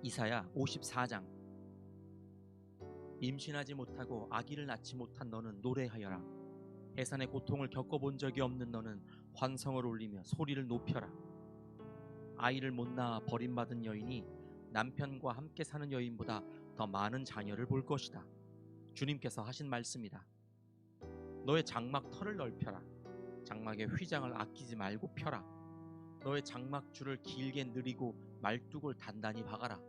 이사야 54장. 임신하지 못하고 아기를 낳지 못한 너는 노래하여라. 해산의 고통을 겪어본 적이 없는 너는 환성을 올리며 소리를 높여라. 아이를 못 낳아 버림받은 여인이 남편과 함께 사는 여인보다 더 많은 자녀를 볼 것이다. 주님께서 하신 말씀이다. 너의 장막 털을 넓혀라. 장막의 휘장을 아끼지 말고 펴라. 너의 장막줄을 길게 늘이고 말뚝을 단단히 박아라.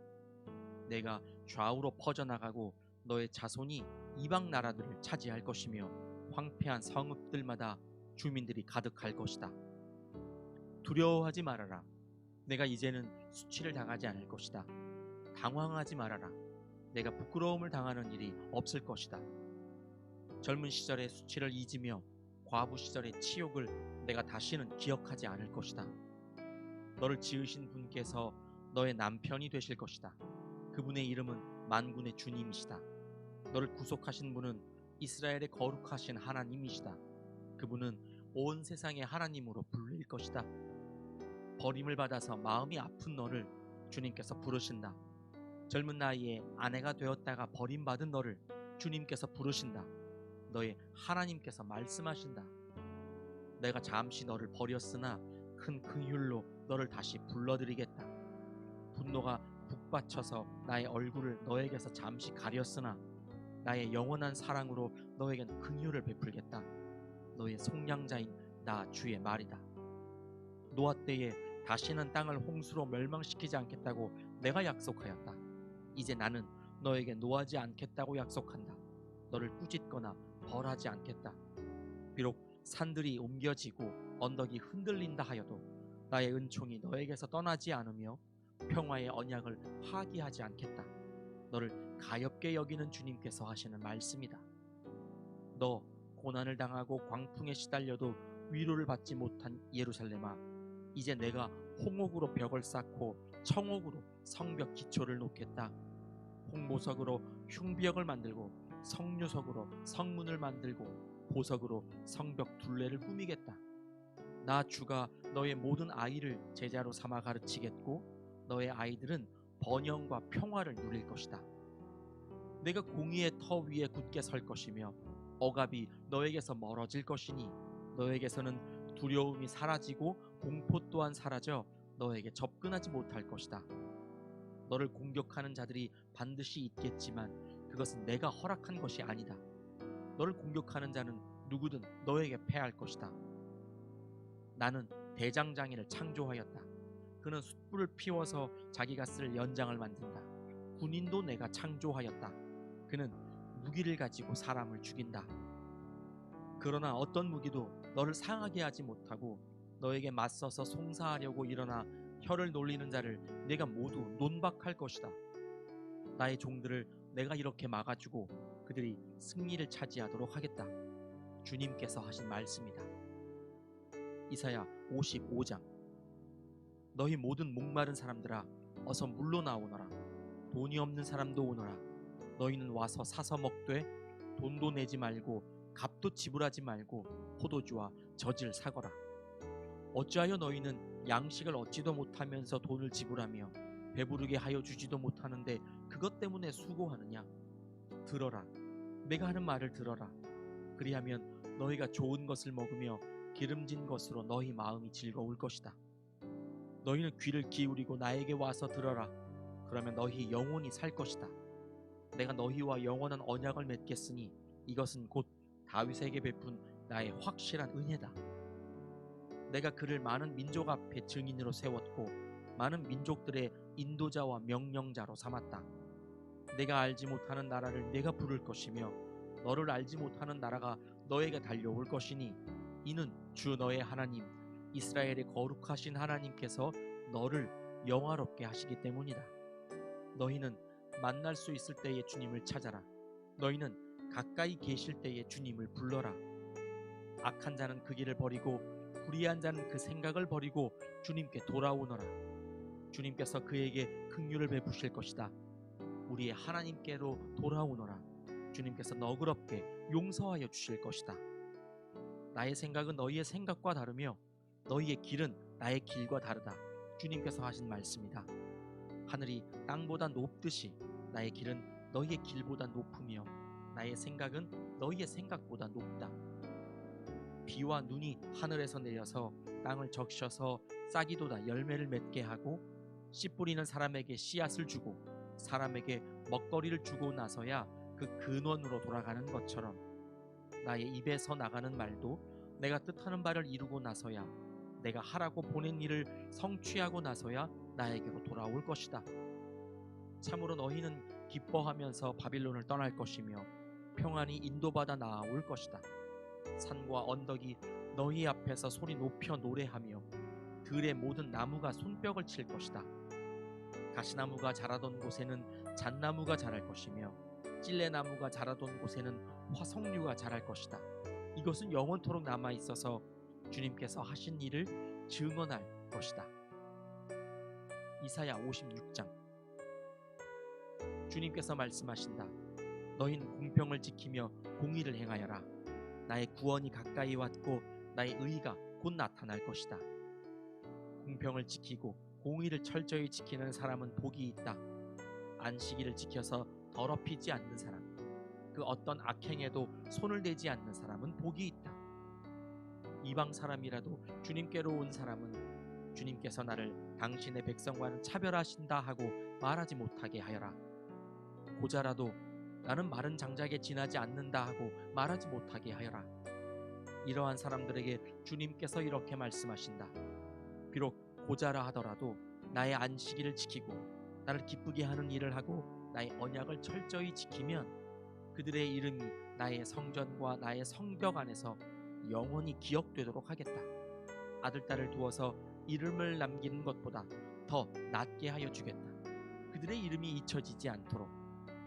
내가 좌우로 퍼져나가고 너의 자손이 이방 나라들을 차지할 것이며 황폐한 성읍들마다 주민들이 가득할 것이다. 두려워하지 말아라. 내가 이제는 수치를 당하지 않을 것이다. 당황하지 말아라. 내가 부끄러움을 당하는 일이 없을 것이다. 젊은 시절의 수치를 잊으며 과부 시절의 치욕을 내가 다시는 기억하지 않을 것이다. 너를 지으신 분께서 너의 남편이 되실 것이다. 그분의 이름은 만군의 주님이시다. 너를 구속하신 분은 이스라엘의 거룩하신 하나님이시다. 그분은 온 세상의 하나님으로 불릴 것이다. 버림을 받아서 마음이 아픈 너를 주님께서 부르신다. 젊은 나이에 아내가 되었다가 버림받은 너를 주님께서 부르신다. 너의 하나님께서 말씀하신다. 내가 잠시 너를 버렸으나 큰 긍휼로 너를 다시 불러드리겠다. 분노가 북받쳐서 나의 얼굴을 너에게서 잠시 가렸으나 나의 영원한 사랑으로 너에겐 긍휼을 베풀겠다. 너의 속량자인 나 주의 말이다. 노아 때에 다시는 땅을 홍수로 멸망시키지 않겠다고 내가 약속하였다. 이제 나는 너에게 노하지 않겠다고 약속한다. 너를 꾸짖거나 벌하지 않겠다. 비록 산들이 옮겨지고 언덕이 흔들린다 하여도 나의 은총이 너에게서 떠나지 않으며 평화의 언약을 파기하지 않겠다. 너를 가엾게 여기는 주님께서 하시는 말씀이다. 너 고난을 당하고 광풍에 시달려도 위로를 받지 못한 예루살렘아, 이제 내가 홍옥으로 벽을 쌓고 청옥으로 성벽 기초를 놓겠다. 홍보석으로 흉비역을 만들고 석류석으로 성문을 만들고 보석으로 성벽 둘레를 꾸미겠다. 나 주가 너의 모든 아이를 제자로 삼아 가르치겠고 너의 아이들은 번영과 평화를 누릴 것이다. 내가 공의의 터 위에 굳게 설 것이며 억압이 너에게서 멀어질 것이니 너에게서는 두려움이 사라지고 공포 또한 사라져 너에게 접근하지 못할 것이다. 너를 공격하는 자들이 반드시 있겠지만 그것은 내가 허락한 것이 아니다. 너를 공격하는 자는 누구든 너에게 패할 것이다. 나는 대장장이를 창조하였다. 그는 숯불을 피워서 자기가 쓸 연장을 만든다. 군인도 내가 창조하였다. 그는 무기를 가지고 사람을 죽인다. 그러나 어떤 무기도 너를 상하게 하지 못하고 너에게 맞서서 송사하려고 일어나 혀를 놀리는 자를 내가 모두 논박할 것이다. 나의 종들을 내가 이렇게 막아주고 그들이 승리를 차지하도록 하겠다. 주님께서 하신 말씀이다. 이사야 55장. 너희 모든 목마른 사람들아, 어서 물로 나오너라. 돈이 없는 사람도 오너라. 너희는 와서 사서 먹되 돈도 내지 말고 값도 지불하지 말고 포도주와 젖을 사거라. 어찌하여 너희는 양식을 얻지도 못하면서 돈을 지불하며 배부르게 하여 주지도 못하는데 그것 때문에 수고하느냐? 들어라. 내가 하는 말을 들어라. 그리하면 너희가 좋은 것을 먹으며 기름진 것으로 너희 마음이 즐거울 것이다. 너희는 귀를 기울이고 나에게 와서 들어라. 그러면 너희 영혼이 살 것이다. 내가 너희와 영원한 언약을 맺겠으니 이것은 곧 다윗에게 베푼 나의 확실한 은혜다. 내가 그를 많은 민족 앞에 증인으로 세웠고 많은 민족들의 인도자와 명령자로 삼았다. 내가 알지 못하는 나라를 내가 부를 것이며 너를 알지 못하는 나라가 너에게 달려올 것이니 이는 주 너의 하나님 이스라엘의 거룩하신 하나님께서 너를 영화롭게 하시기 때문이다. 너희는 만날 수 있을 때에 주님을 찾아라. 너희는 가까이 계실 때에 주님을 불러라. 악한 자는 그 길을 버리고 불의한 자는 그 생각을 버리고 주님께 돌아오너라. 주님께서 그에게 긍휼을 베푸실 것이다. 우리의 하나님께로 돌아오너라. 주님께서 너그럽게 용서하여 주실 것이다. 나의 생각은 너희의 생각과 다르며 너희의 길은 나의 길과 다르다. 주님께서 하신 말씀이다. 하늘이 땅보다 높듯이 나의 길은 너희의 길보다 높으며 나의 생각은 너희의 생각보다 높다. 비와 눈이 하늘에서 내려서 땅을 적셔서 싹이도다 열매를 맺게 하고 씨 뿌리는 사람에게 씨앗을 주고 사람에게 먹거리를 주고 나서야 그 근원으로 돌아가는 것처럼 나의 입에서 나가는 말도 내가 뜻하는 바를 이루고 나서야 내가 하라고 보낸 일을 성취하고 나서야 나에게로 돌아올 것이다. 참으로 너희는 기뻐하면서 바빌론을 떠날 것이며 평안히 인도받아 나아올 것이다. 산과 언덕이 너희 앞에서 소리 높여 노래하며 들의 모든 나무가 손뼉을 칠 것이다. 가시나무가 자라던 곳에는 잣나무가 자랄 것이며 찔레나무가 자라던 곳에는 화석류가 자랄 것이다. 이것은 영원토록 남아 있어서 주님께서 하신 일을 증언할 것이다. 이사야 56장. 주님께서 말씀하신다. 너희는 공평을 지키며 공의를 행하여라. 나의 구원이 가까이 왔고 나의 의가 곧 나타날 것이다. 공평을 지키고 공의를 철저히 지키는 사람은 복이 있다. 안식일을 지켜서 더럽히지 않는 사람, 그 어떤 악행에도 손을 대지 않는 사람은 복이 있다. 이방 사람이라도 주님께로 온 사람은 주님께서 나를 당신의 백성과는 차별하신다 하고 말하지 못하게 하여라. 고자라도 나는 마른 장작에 지나지 않는다 하고 말하지 못하게 하여라. 이러한 사람들에게 주님께서 이렇게 말씀하신다. 비록 고자라 하더라도 나의 안식일을 지키고 나를 기쁘게 하는 일을 하고 나의 언약을 철저히 지키면 그들의 이름이 나의 성전과 나의 성벽 안에서 영원히 기억되도록 하겠다. 아들, 딸을 두어서 이름을 남기는 것보다 더 낫게 하여 주겠다. 그들의 이름이 잊혀지지 않도록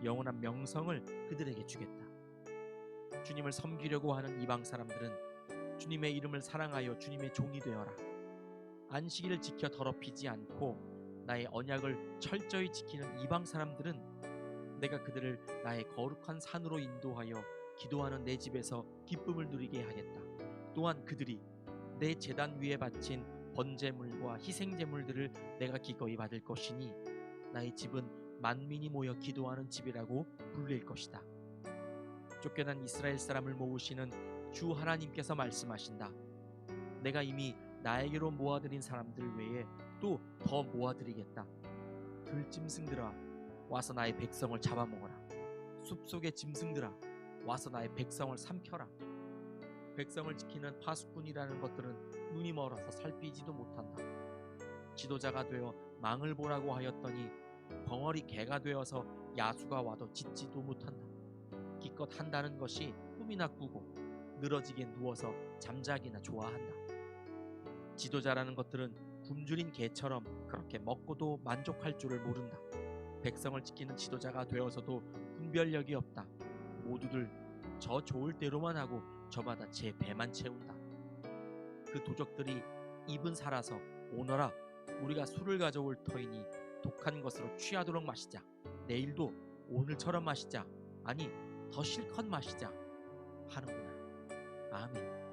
영원한 명성을 그들에게 주겠다. 주님을 섬기려고 하는 이방 사람들은 주님의 이름을 사랑하여 주님의 종이 되어라. 안식일을 지켜 더럽히지 않고 나의 언약을 철저히 지키는 이방 사람들은 내가 그들을 나의 거룩한 산으로 인도하여 기도하는 내 집에서 기쁨을 누리게 하겠다. 또한 그들이 내 제단 위에 바친 번제물과 희생제물들을 내가 기꺼이 받을 것이니 나의 집은 만민이 모여 기도하는 집이라고 불릴 것이다. 쫓겨난 이스라엘 사람을 모으시는 주 하나님께서 말씀하신다. 내가 이미 나에게로 모아들인 사람들 외에 또 더 모아드리겠다. 들짐승들아 와서 나의 백성을 잡아먹어라. 숲속의 짐승들아 와서 나의 백성을 삼켜라. 백성을 지키는 파수꾼이라는 것들은 눈이 멀어서 살피지도 못한다. 지도자가 되어 망을 보라고 하였더니 벙어리 개가 되어서 야수가 와도 짖지도 못한다. 기껏 한다는 것이 꿈이나 꾸고 늘어지게 누워서 잠자기나 좋아한다. 지도자라는 것들은 굶주린 개처럼 그렇게 먹고도 만족할 줄을 모른다. 백성을 지키는 지도자가 되어서도 분별력이 없다. 모두들 저 좋을 대로만 하고 저마다 제 배만 채운다. 그 도적들이 입은 살아서 오너라 우리가 술을 가져올 터이니 독한 것으로 취하도록 마시자. 내일도 오늘처럼 마시자. 아니 더 실컷 마시자 하는구나. 아멘.